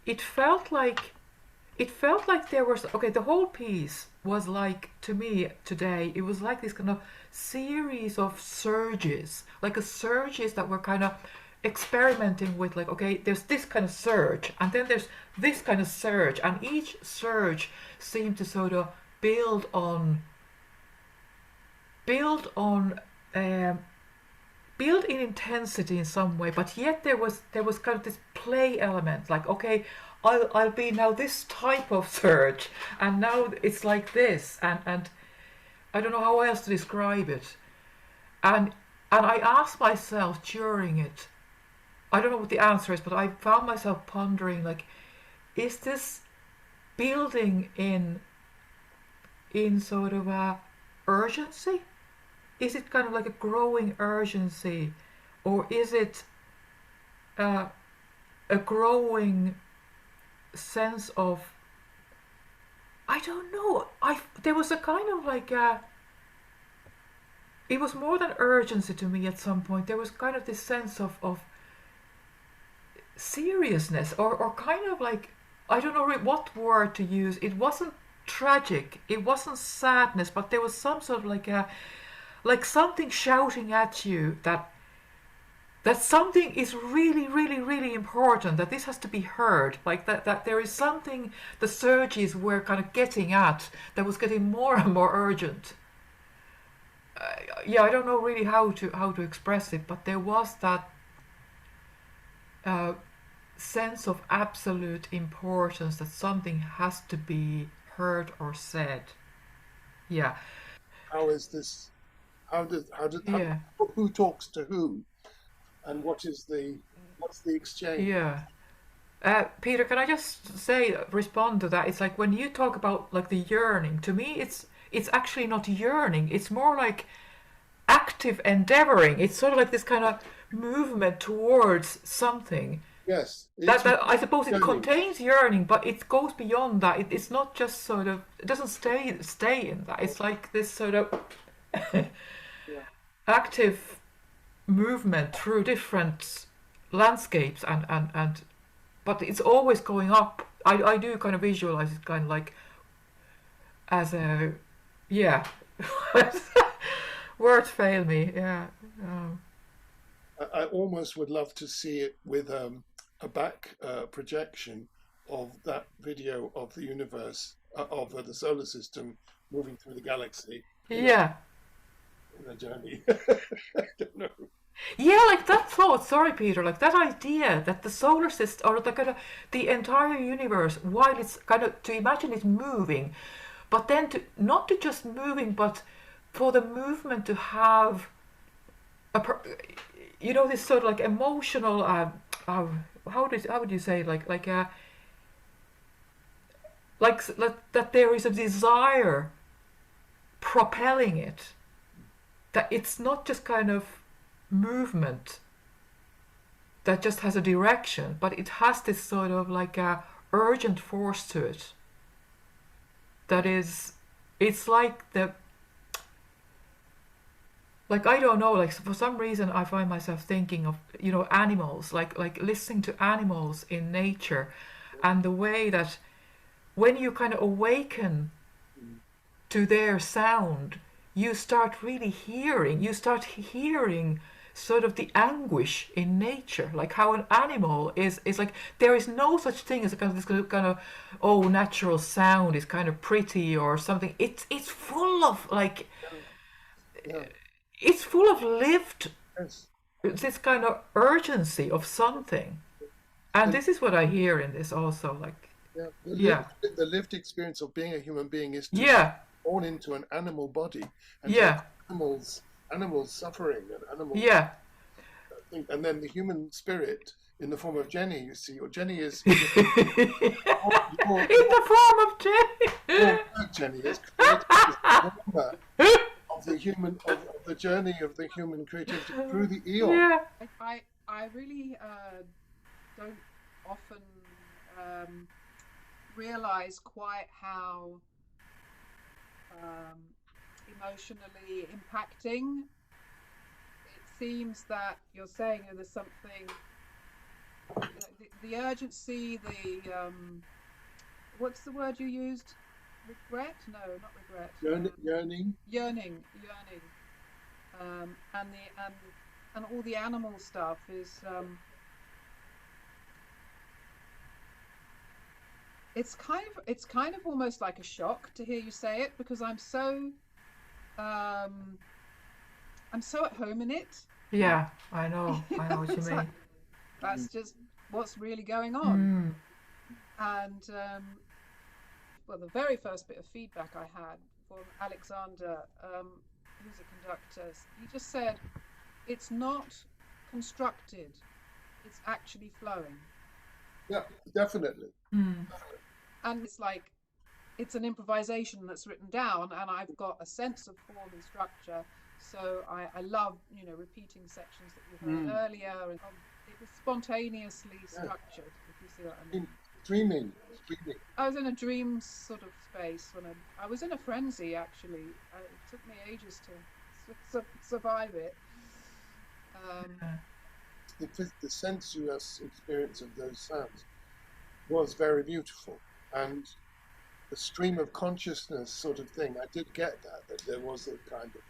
it felt like it felt like there was okay. The whole piece was like to me today. It was like this kind of series of surges, like a surges that were kind of experimenting with like okay, there's this kind of surge, and then there's this kind of surge, and each surge seemed to sort of build on build on um, build in intensity in some way, but yet there was kind of this play element, like okay, I'll be now this type of surge, and now it's like this, and I don't know how else to describe it, and I asked myself during it, I don't know what the answer is, but I found myself pondering like, is this building in sort of a urgency? Is it kind of like a growing urgency, or is it uh, a growing sense of I don't know. I there was a kind of like it was more than urgency to me at some point. There was kind of this sense of seriousness, or kind of like I don't know what word to use. It wasn't tragic. It wasn't sadness, but there was some sort of like a like something shouting at you that something is really, really, really important, that this has to be heard, like that there is something the surges were kind of getting at that was getting more and more urgent. Yeah, I don't know really how to express it, but there was that uh, sense of absolute importance that something has to be heard or said. Yeah, How is this? How yeah, who talks to who, and what's the exchange? yeah. Peter, can I just say, respond to that? It's like when you talk about like the yearning. To me, it's actually not yearning. It's more like active endeavoring. It's sort of like this kind of movement towards something. Yes, That I suppose it yearning. contains yearning, but it goes beyond that. It's not just sort of. It doesn't stay in that. It's like this sort of Yeah, active movement through different landscapes and but it's always going up. I do kind of visualize it kind of like as a yeah. Words fail me. Yeah. Um, I almost would love to see it with a back projection of that video of the universe of the solar system moving through the galaxy yeah. in a journey. I don't know. Yeah, like that thought. Sorry, Peter. Like that idea that the solar system or the kind of the entire universe, while it's kind of to imagine it moving, but then to not to just moving, but for the movement to have a this sort of like emotional uh, how would you say that there is a desire propelling it, that it's not just kind of movement that just has a direction, but it has this sort of like a urgent force to it that is it's like the like I don't know, like for some reason I find myself thinking of animals, like listening to animals in nature, and the way that when you kind of awaken Mm. to their sound, you start hearing sort of the anguish in nature, like how an animal is like there is no such thing as a kind of this kind of oh natural sound is kind of pretty or something. It's full of like Yeah, yeah, it's full of lived yes. this kind of urgency of something, and The, this is what I hear in this also, like yeah, yeah, the lived experience of being a human being is to be yeah, born into an animal body and to yeah, have animals suffering and animals yeah. think, and then the human spirit in the form of Jenny. You see, or Jenny is In your the form of Jenny. work, Jenny, has created this drama of the of the journey of the human creativity through the eon. Yeah, I really don't often um, realize quite how um, emotionally impacting it seems that you're saying, there's something the urgency, what's the word you used? Regret? No, not regret. Yearning. Yearning. And all the animal stuff is. It's kind of almost like a shock to hear you say it, because I'm so at home in it. Yeah, I know what you mean. That's just what's really going on. And well, the very first bit of feedback I had from Alexander, who's a conductor, he just said, it's not constructed, it's actually flowing. Yeah, definitely. And it's like, it's an improvisation that's written down, and I've got a sense of form and structure. So I love, repeating sections that you heard earlier. And it was spontaneously structured, if you see what I mean. Dreaming. I was in a dream sort of space when I was in a frenzy, actually. It took me ages to survive it. The sensuous experience of those sounds was very beautiful, and the stream of consciousness sort of thing, I did get that there was a kind of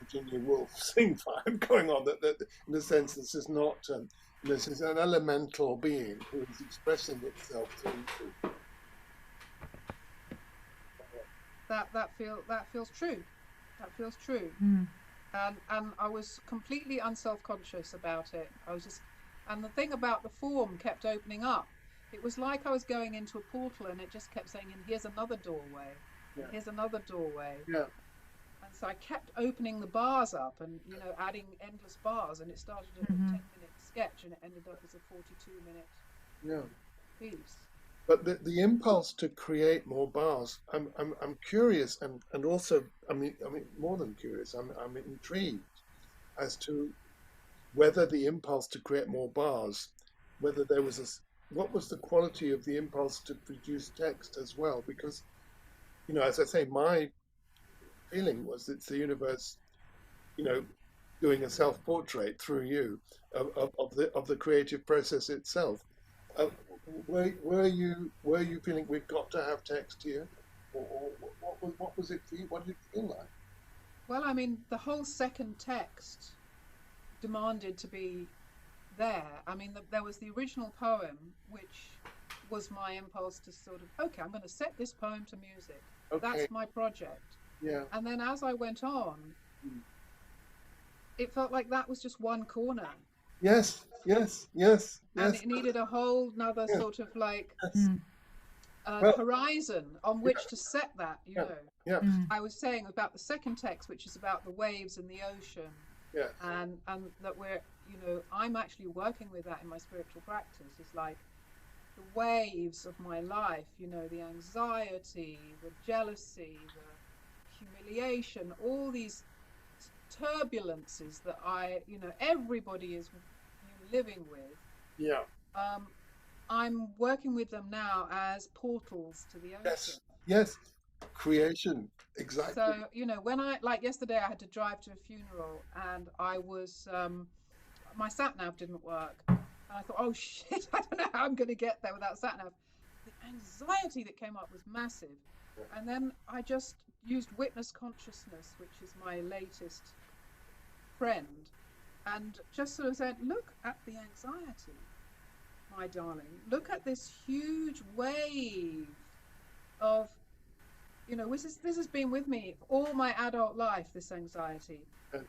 Virginia Woolf sing vibe going on, that in a sense this is not this is an elemental being who is expressing itself through. That feels true. That feels true. And I was completely unself-conscious about it. And the thing about the form kept opening up. It was like I was going into a portal, and it just kept saying, and here's another doorway. Yeah. Here's another doorway. Yeah. And so I kept opening the bars up and, adding endless bars, and it started as a 10-minute sketch, and it ended up as a 42-minute piece. But the impulse to create more bars, I'm curious, and also, I mean more than curious, I'm intrigued as to whether the impulse to create more bars, whether there was what was the quality of the impulse to produce text as well? Because, as I say, my feeling was it's the universe, doing a self-portrait through you of the creative process itself. Were you feeling we've got to have text here, or what was it for you? What did it feel like? Well, I mean, the whole second text demanded to be there. I mean, there was the original poem, which was my impulse to sort of, okay, I'm going to set this poem to music. Okay. That's my project. Yeah. And then as I went on, it felt like that was just one corner. Yes. And it needed a whole nother sort of like horizon on which to set that, know. Yeah. I was saying about the second text, which is about the waves and the ocean. Yeah. And that we're, I'm actually working with that in my spiritual practice. It's like the waves of my life, the anxiety, the jealousy, the humiliation, all these turbulences that everybody is living with. Yeah. I'm working with them now as portals to the ocean. Yes. Creation. Exactly. So, when like yesterday, I had to drive to a funeral, and I was, my sat-nav didn't work. And I thought, oh shit, I don't know how I'm going to get there without sat-nav. The anxiety that came up was massive. Yeah. And then I just used witness consciousness, which is my latest friend, and just sort of said, look at the anxiety, my darling. Look at this huge wave of, this has been with me all my adult life, this anxiety.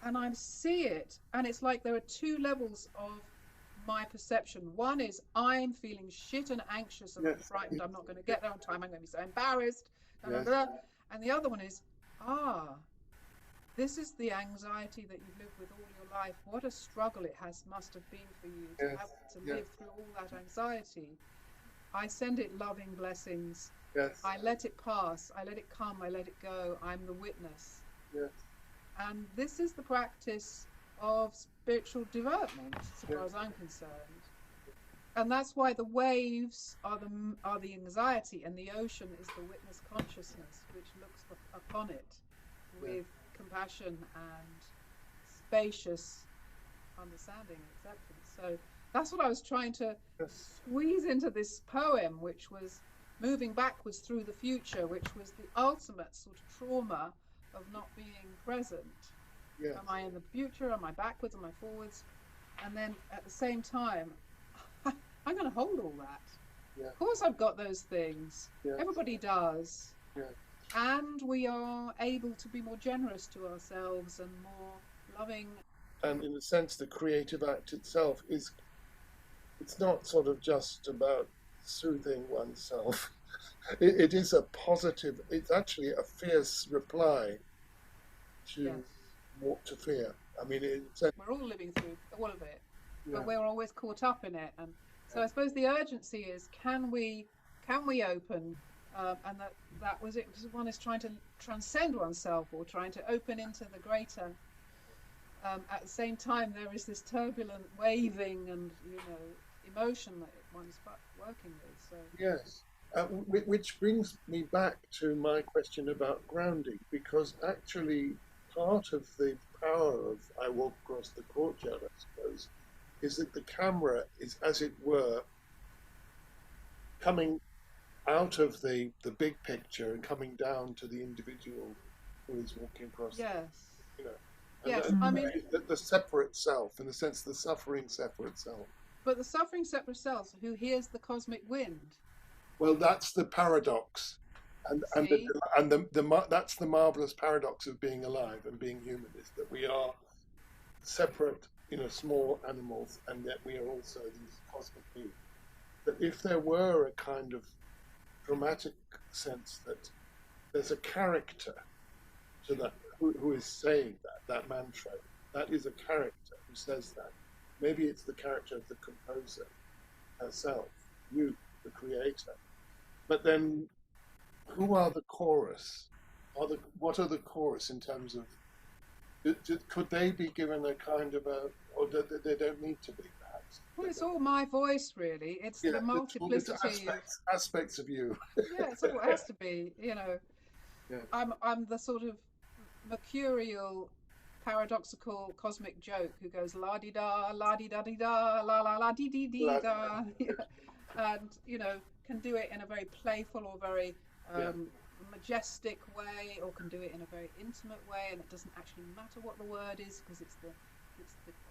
And I see it, and it's like there are two levels of my perception. One is I'm feeling shit and anxious and frightened. I'm not going to get there on time. I'm going to be so embarrassed. Blah, blah, blah. And the other one is, this is the anxiety that you've lived with all your life. What a struggle it must have been for you to have to live through all that anxiety. I send it loving blessings. Yes. I let it pass. I let it come. I let it go. I'm the witness. Yes. And this is the practice of spiritual development, as far as I'm concerned. And that's why the waves are the anxiety, and the ocean is the witness consciousness, which looks upon it with compassion and spacious understanding and acceptance. So That's what I was trying to squeeze into this poem, which was moving backwards through the future, which was the ultimate sort of trauma of not being present. Yes. Am I in the future? Am I backwards? Am I forwards? And then at the same time, I'm going to hold all that. Yeah. Of course I've got those things. Yes. Everybody does. Yeah. And we are able to be more generous to ourselves and more loving. And in a sense, the creative act itself it's not sort of just about soothing oneself. It is a positive, it's actually a fierce reply to Yes. to fear. I mean, We're all living through all of it, yeah. but we're always caught up in it. And so I suppose the urgency is, can we open? And that was it. Because one is trying to transcend oneself or trying to open into the greater. At the same time, there is this turbulent waving and emotion that one's working with. So Yes, which brings me back to my question about grounding, because actually part of the power of I Walk Across the Courtyard, I suppose, is that the camera is, as it were, coming out of the big picture and coming down to the individual who is walking across. Yes. And Yes, I mean the separate self, in the sense the suffering separate self. But the suffering separate self, who hears the cosmic wind. Well, that's the paradox, and that's the marvelous paradox of being alive and being human, is that we are separate, small animals, and yet we are also these cosmic beings. But if there were a kind of dramatic sense that there's a character to that who is saying that mantra, that is a character who says that. Maybe it's the character of the composer herself, you, the creator. But then, who are the chorus? What are the chorus in terms of? Could they be given a kind of or they don't need to be, perhaps? Well, it's all my voice, really. It's the multiplicity. Aspects of you. Yeah, it's all it has to be. Yeah. I'm the sort of mercurial, paradoxical cosmic joke who goes la di da, la di da di da, la la la di di di da, and can do it in a very playful or very majestic way, or can do it in a very intimate way, and it doesn't actually matter what the word is, because it's the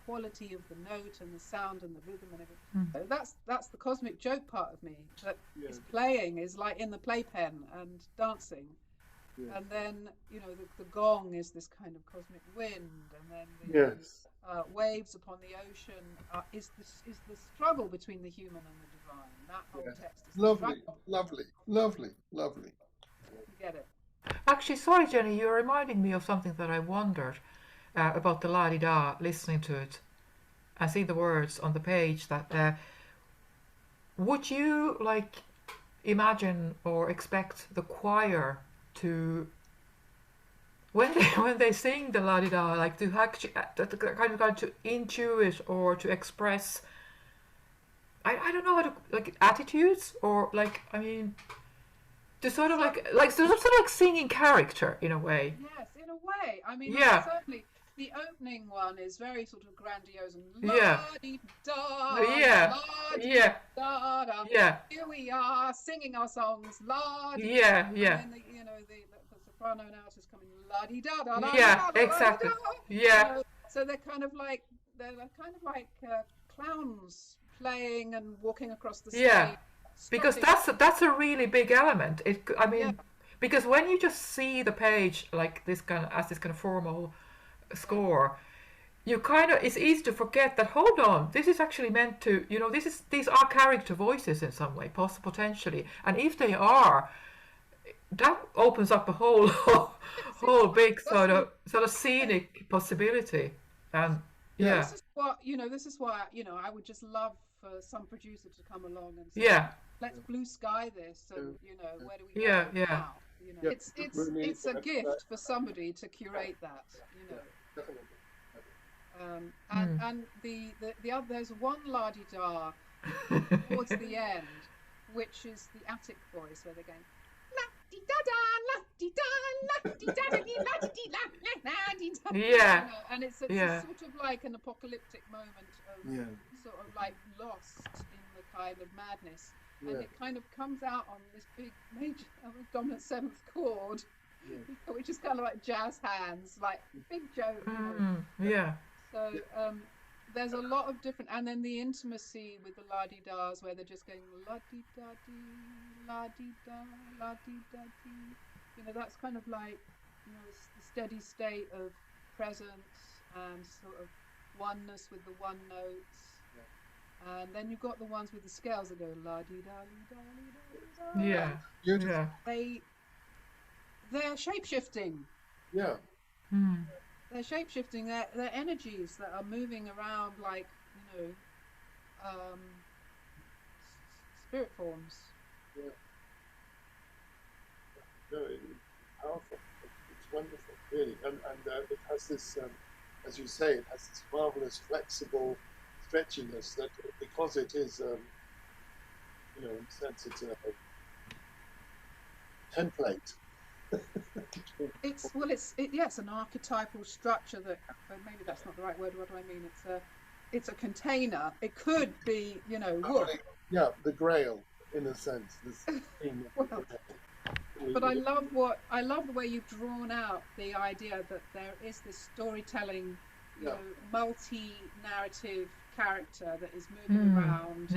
quality of the note and the sound and the rhythm and everything. So that's the cosmic joke part of me that is playing, is like in the playpen and dancing. And then the gong is this kind of cosmic wind, and then the waves upon the ocean is the struggle between the human and the divine. That whole text is lovely. You get it. Actually, sorry, Jenny, you're reminding me of something that I wondered about the la-di-da, listening to it. I see the words on the page that would you imagine or expect the choir to, when they sing the la-di-da, to actually kind of to intuit or to express, I don't know how to, attitudes, or to sort of sort of singing character in a way. Yes, in a way. I mean, certainly the opening one is very sort of grandiose and la-di-da, la-di-da-da. Here we are singing our songs, la-di-da. And then the soprano and alto is coming la-di-da-da. Exactly. So they're kind of like clowns playing and walking across the stage. Because that's a really big element. Because when you just see the page this kind of formal score, it's easy to forget that, hold on, this is actually meant to, these are character voices in some way, potentially, and if they are, that opens up a whole big sort of scenic possibility. And this is why I would just love for some producer to come along and say, let's blue sky this, and where do we go now? It's a gift for somebody to curate that, and the other, there's one la-di-da towards the end, which is the attic voice, where they're going la-di-da-da, Yeah. And it's Yeah. a sort of like an apocalyptic moment of sort of like lost in the kind of madness, and it kind of comes out on this big major dominant seventh chord, which is kind of like jazz hands, like big joke. Yeah. So there's a lot of different, and then the intimacy with the la-di-das where they're just going la-di-da-dee, la-di-da, la-di-da-dee. You know, that's kind of like, you know, the steady state of presence and sort of oneness with the one notes. And then you've got the ones with the scales that go la-di-da-dee-da-dee-da-dee-da. Yeah. Yeah. They're shape-shifting. Yeah. They're shape-shifting. They're energies that are moving around like, you know, spirit forms. Yeah. No, it's powerful. It's wonderful, really. And it has this, as you say, it has this marvelous, flexible stretchiness that, because it is, you know, in a sense, it's a template. It's an archetypal structure that, maybe that's not the right word. What do I mean? It's a container. It could be, you know, wood. Yeah, the Grail, in a sense. This thing but I love the way you've drawn out the idea that there is this storytelling, you know, multi-narrative character that is moving around,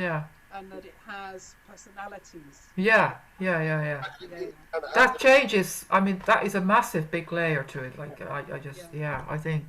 and that it has personalities. Yeah. That changes. I mean, that is a massive big layer to it. Like I just, I think